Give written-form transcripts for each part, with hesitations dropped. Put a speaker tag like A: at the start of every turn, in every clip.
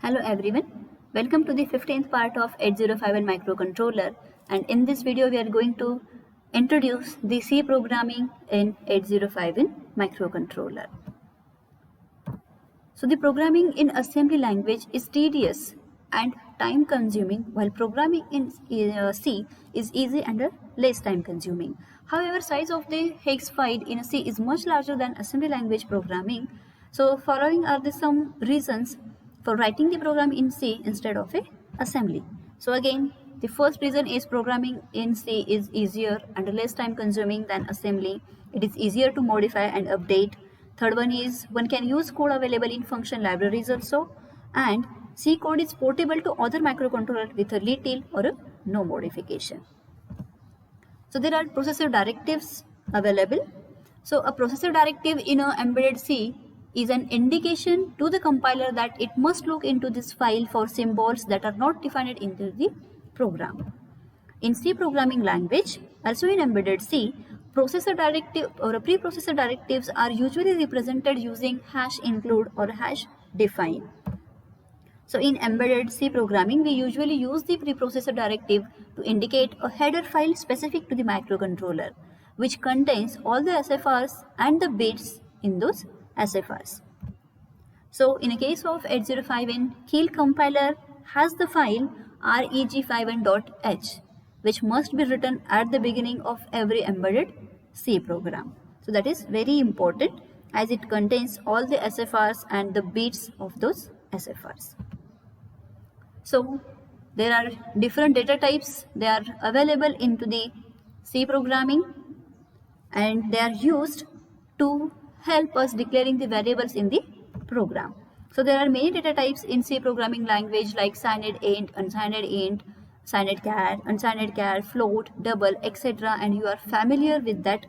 A: Hello everyone, welcome to the 15th part of 8051 microcontroller, and in this video we are going to introduce the C programming in 8051 microcontroller. So the programming in assembly language is tedious and time consuming, while programming in C is easy and less time consuming. However, size of the hex file in C is much larger than assembly language programming. So following are the some reasons for writing the program in C instead of a assembly. So again, the first reason is programming in C is easier and less time consuming than assembly. It is easier to modify and update. Third one is one can use code available in function libraries also, and C code is portable to other microcontroller with a little or no modification. So there are processor directives available. So a processor directive in a embedded C is an indication to the compiler that it must look into this file for symbols that are not defined into the program. In C programming language, also in embedded C, processor directive or preprocessor directives are usually represented using #include or #define. So in embedded C programming, we usually use the preprocessor directive to indicate a header file specific to the microcontroller, which contains all the SFRs and the bits in those SFRs. So in a case of 8051, Keil compiler has the file reg51.h, which must be written at the beginning of every embedded C program. So that is very important as it contains all the SFRs and the bits of those SFRs. So there are different data types. They are available into the C programming and they are used to help us declaring the variables in the program. So there are many data types in C programming language like signed int, unsigned int, signed char, unsigned char, float, double, etc. And you are familiar with that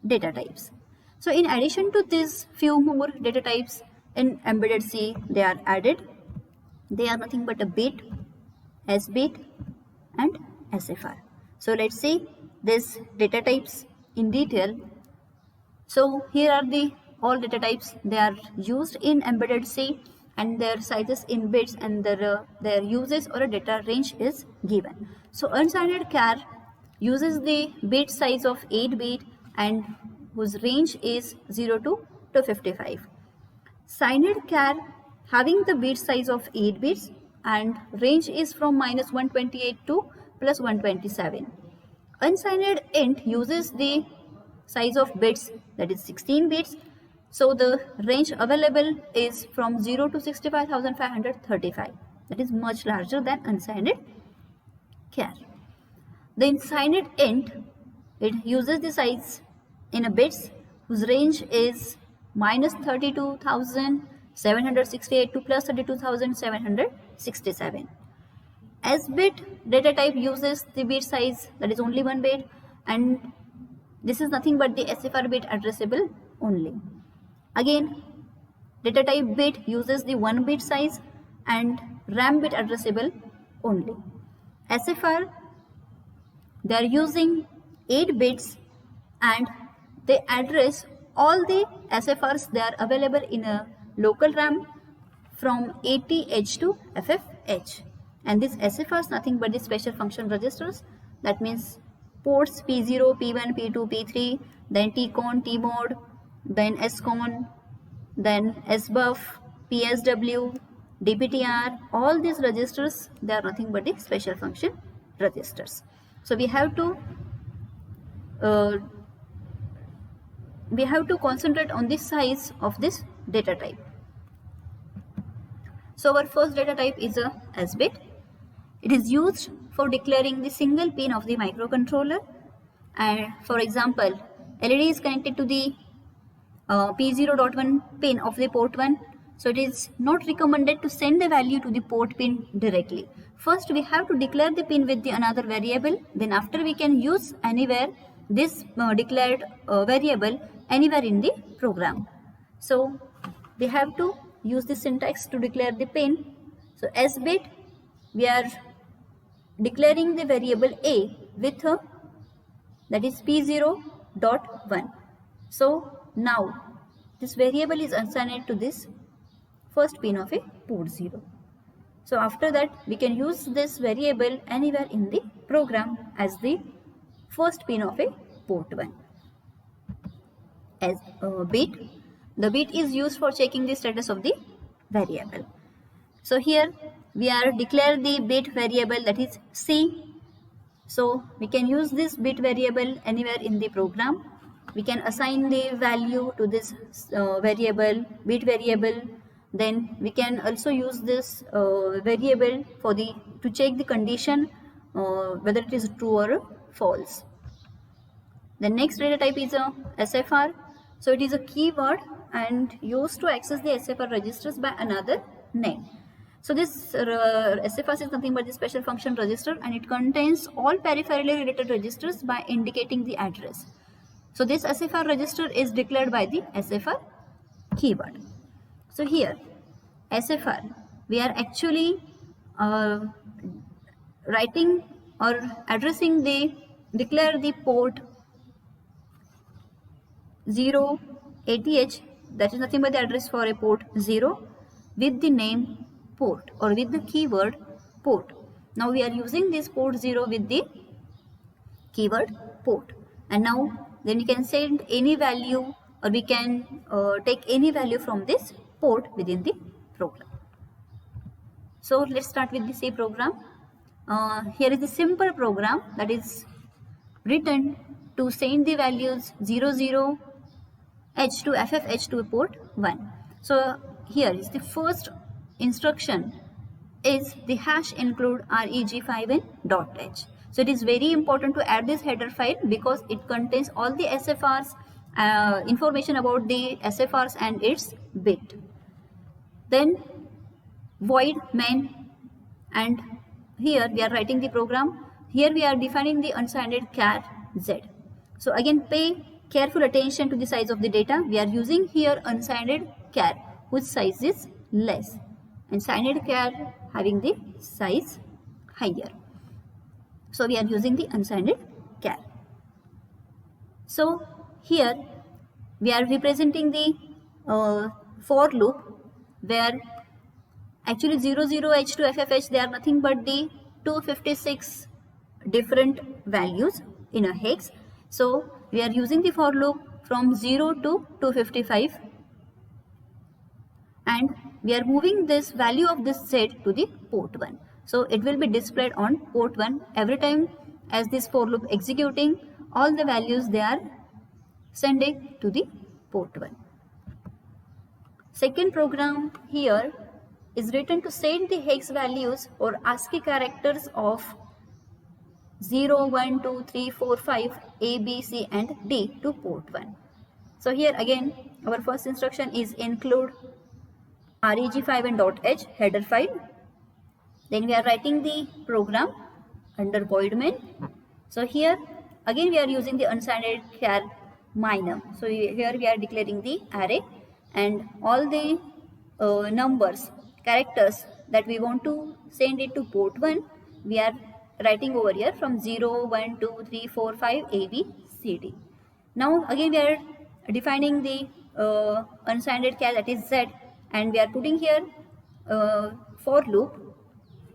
A: data types. So in addition to these few more data types in embedded C, they are added. They are nothing but a bit, S bit and SFR. So let's see these data types in detail. So here are the all data types. They are used in embedded C and their sizes in bits and their uses or a data range is given. So unsigned char uses the bit size of 8 bit and whose range is 0 to 255. Signed char having the bit size of 8 bits and range is from -128 to +127. Unsigned int uses the size of bits, that is 16 bits. So the range available is from 0 to 65,535. That is much larger than unsigned char. The signed int, it uses the size in a bits whose range is -32,768 to +32,767. S bit data type uses the bit size, that is only 1 bit, and this is nothing but the SFR bit addressable only. Again, data type bit uses the 1 bit size and RAM bit addressable only. SFR, they are using 8 bits and they address all the SFRs that are available in a local RAM from ATH to FFH. And this SFR is nothing but the special function registers. That means ports P0, P1, P2, P3, then TCON, TMOD, then SCON, then SBUF, PSW, DPTR. All these registers, they are nothing but the special function registers. So we have to concentrate on the size of this data type. So our first data type is a S bit. It is used for declaring the single pin of the microcontroller. And for example, LED is connected to the P0.1 pin of the port 1. So it is not recommended to send the value to the port pin directly. First we have to declare the pin with the another variable. Then after we can use anywhere this declared variable anywhere in the program. So we have to use the syntax to declare the pin. So S bit, we are declaring the variable A with a, that is P0.1. So now this variable is assigned to this first pin of a port 0. So after that we can use this variable anywhere in the program as the first pin of a port 1. As bit, the bit is used for checking the status of the variable. So here we are declare the bit variable, that is C. So we can use this bit variable anywhere in the program. We can assign the value to this variable, bit variable. Then we can also use this variable for to check the condition whether it is true or false. The next data type is a SFR. So it is a keyword and used to access the SFR registers by another name. So this SFR is nothing but the special function register, and it contains all peripherally related registers by indicating the address. So this SFR register is declared by the SFR keyword. So here SFR, we are actually writing or addressing declare the port 0 ATH, that is nothing but the address for a port 0 with the name port or with the keyword port. Now we are using this port 0 with the keyword port, and now then we can send any value or we can take any value from this port within the program. So let's start with the C program. Here is the simple program that is written to send the values 00 H to FFH to port 1. So here is the first instruction is the hash include reg5n.h. So it is very important to add this header file because it contains all the SFRs, information about the SFRs and its bit. Then void main, and here we are writing the program. Here we are defining the unsigned char z. So again pay careful attention to the size of the data. We are using here unsigned char whose size is less, and signed char having the size higher. So we are using the unsigned char. So here we are representing the for loop where actually 00H to FFH, they are nothing but the 256 different values in a hex. So we are using the for loop from 0 to 255, and we are moving this value of this set to the port 1. So it will be displayed on port 1 every time as this for loop executing, all the values they are sending to the port 1. Second program here is written to send the hex values or ASCII characters of 0, 1, 2, 3, 4, 5, A, B, C and D to port 1. So here again our first instruction is include reg5n.h header file. Then we are writing the program under void main. So here again we are using the unsigned char minor. So here we are declaring the array and all the numbers, characters that we want to send it to port 1, we are writing over here from 0, 1, 2, 3, 4, 5, A, B, C, D. Now again we are defining the unsigned char, that is Z, and we are putting here for loop.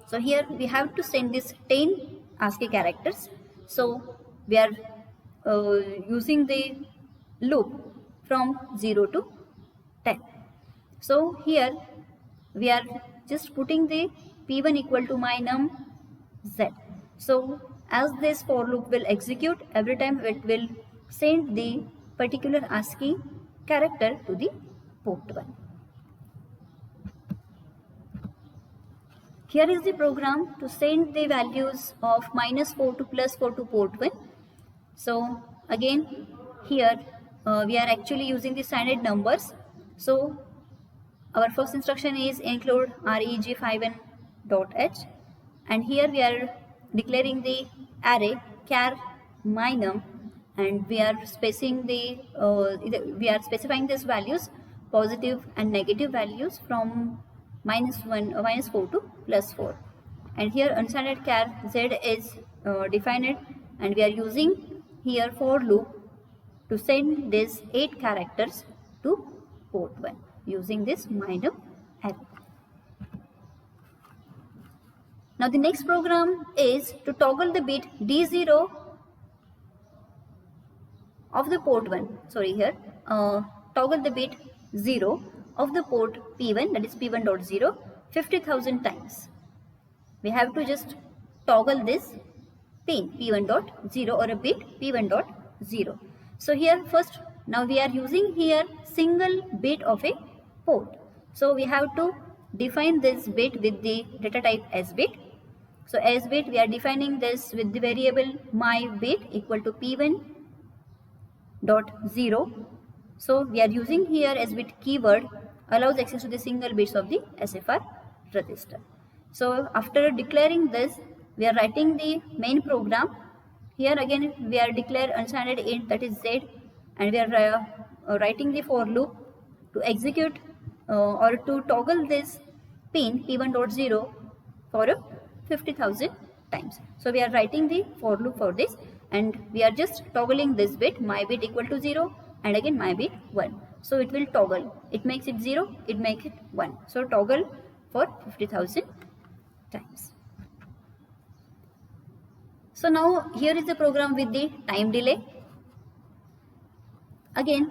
A: So here we have to send this 10 ASCII characters. So we are using the loop from 0 to 10. So here we are just putting the P1 equal to my num Z. So as this for loop will execute, every time it will send the particular ASCII character to the port 1. Here is the program to send the values of -4 to +4 to port 1. So again here we are actually using the signed numbers. So our first instruction is include reg5n.h, and here we are declaring the array char minum, and we are specifying these values, positive and negative values from -4 to +4, and here unsigned char z is defined, and we are using here for loop to send these 8 characters to port 1 using this minum array. Now the next program is to toggle the bit D0 of the port 1. Sorry, here toggle the bit 0 of the port P1, that is P1.0, 50,000 times. We have to just toggle this pin P1.0 or a bit P1.0. So here first, now we are using here single bit of a port. So we have to define this bit with the data type as bit. So as bit, we are defining this with the variable my bit equal to P1.0. So we are using here as bit keyword allows access to the single bits of the SFR register. So after declaring this, we are writing the main program. Here again we are declare unsigned int, that is z, and we are writing the for loop to execute or to toggle this pin P1.0 for 50,000 times. So we are writing the for loop for this, and we are just toggling this bit my bit equal to 0 and again my bit 1. So it will toggle, it makes it 0, it makes it 1. So toggle for 50,000 times. So now here is the program with the time delay. Again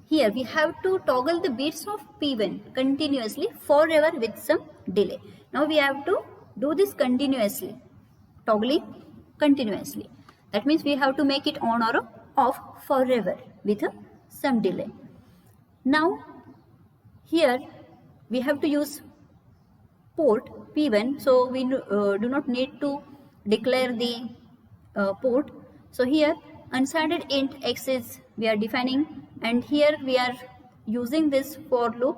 A: here we have to toggle the bits of P1 continuously forever with some delay. Now we have to do this continuously, toggling continuously. That means we have to make it on or off forever with some delay. Now here we have to use port P1, so we do not need to declare the port. So here unsigned int x is we are defining, and here we are using this for loop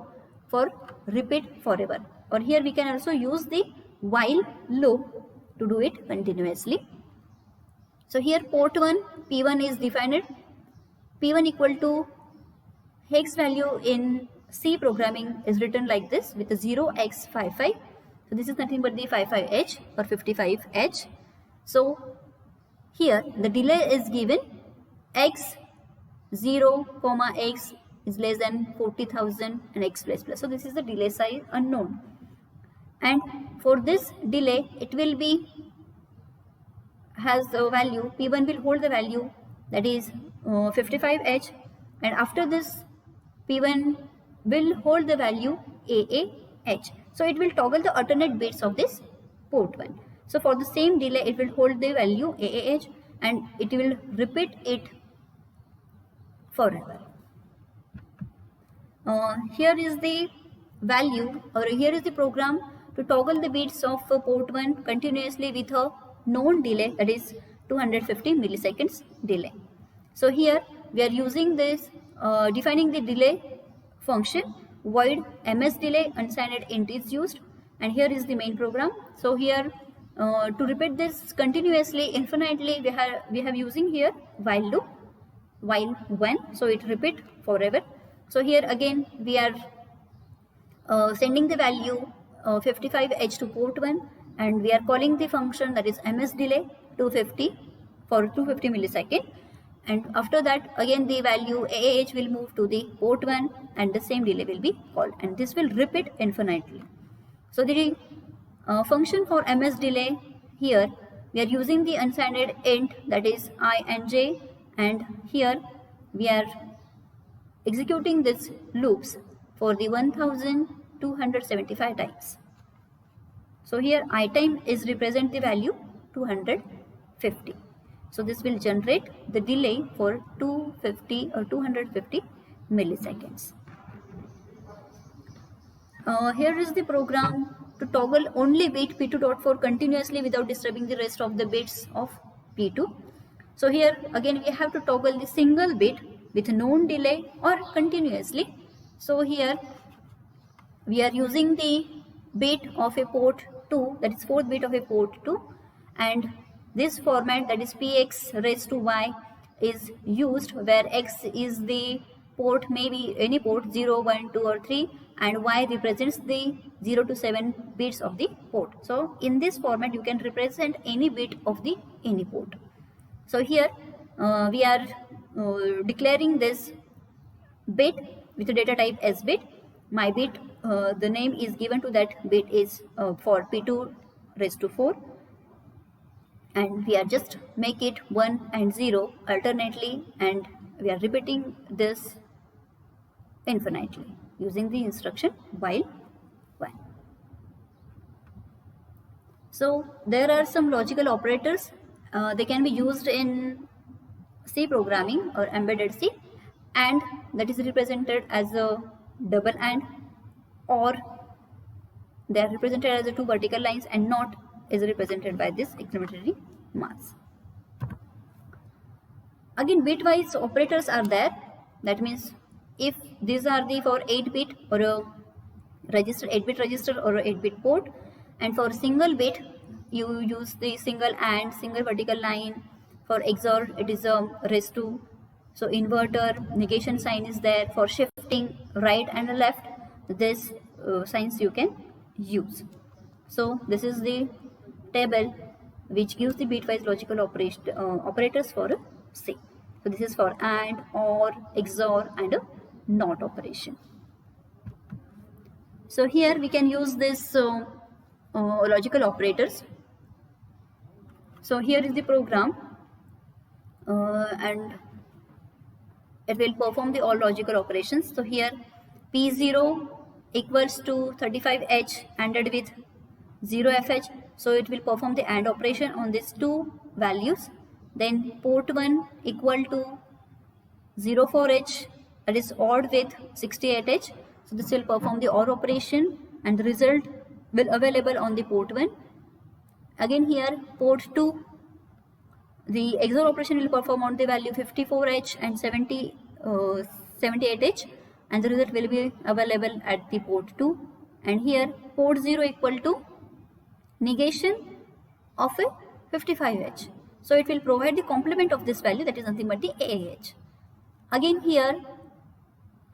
A: for repeat forever, or here we can also use the while loop to do it continuously. So here port 1 P1 is defined, P1 equal to hex value in C programming is written like this with a 0x55. So this is nothing but the 55H or 55H. So here the delay is given x 0, x is less than 40,000 and x plus plus. So this is the delay size unknown, and for this delay it will be has a value, P1 will hold the value that is 55H, and after this P1 will hold the value AAH. So it will toggle the alternate bits of this port 1. So for the same delay it will hold the value AAH and it will repeat it forever. Here is the value, or here is the program to toggle the bits of port 1 continuously with a known delay, that is 250 milliseconds delay. So here we are using this defining the delay function, void ms delay unsigned int is used, and here is the main program. So here to repeat this continuously infinitely, we have using here while loop, while 1, so it repeat forever. So here again we are sending the value 55H to port 1, and we are calling the function that is ms delay 250 for 250 millisecond, and after that again the value AAH will move to the port 1 and the same delay will be called, and this will repeat infinitely. So the function for ms delay, here we are using the unsigned int that is I and j, and here we are executing this loops for the 1275 times. So here I time is represent the value 250. So this will generate the delay for 250 or 250 milliseconds. Here is the program to toggle only bit P2.4 continuously without disturbing the rest of the bits of P2. So here again we have to toggle the single bit with known delay or continuously. So here we are using the bit of a port 2, that is 4th bit of a port 2, and this format, that is px raised to y, is used where x is the port, maybe any port 0, 1, 2 or 3, and y represents the 0 to 7 bits of the port. So in this format you can represent any bit of the any port. So here we are declaring this bit with the data type as bit, my bit the name is given to that bit is for P2 raised to 4, and we are just make it 1 and 0 alternately, and we are repeating this infinitely using the instruction while 1. So there are some logical operators. They can be used in C programming or embedded C, and that is represented as a double AND, or they are represented as the two vertical lines, and not is represented by this exclamatory marks. Again, bitwise operators are there. That means if these are the for 8-bit or a register, 8-bit register or a 8-bit port, and for single bit you use the single AND, single vertical line. For XOR it is a raised to, so inverter, negation sign is there. For shifting right and left, this signs you can use. So this is the table which gives the bitwise logical operators for C. So this is for AND, OR, XOR and a NOT operation. So here we can use this logical operators. So here is the program, and it will perform the all logical operations. So here P0 equals to 35H ANDed with 0FH. So it will perform the AND operation on these two values. Then port 1 equal to 04H, that is ORed with 68H. So this will perform the OR operation, and the result will available on the port 1. Again here port 2, the XOR operation will perform on the value 54H and 78H, and the result will be available at the port 2. And here port 0 equal to negation of a 55H. So it will provide the complement of this value, that is nothing but the AH. Again here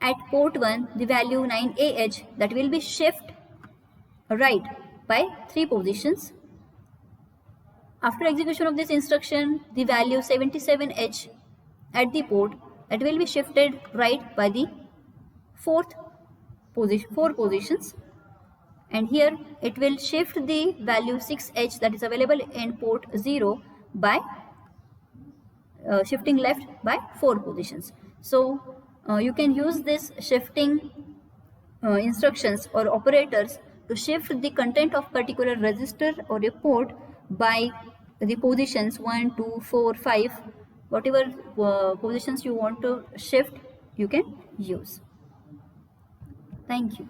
A: at port 1, the value 9AH, that will be shift right by 3 positions. After execution of this instruction, the value 77H at the port, that will be shifted right by the 4 positions. And here it will shift the value 6H that is available in port 0 by shifting left by 4 positions. So you can use this shifting instructions or operators to shift the content of particular register or a port by the positions 1, 2, 4, 5, whatever positions you want to shift, you can use. Thank you.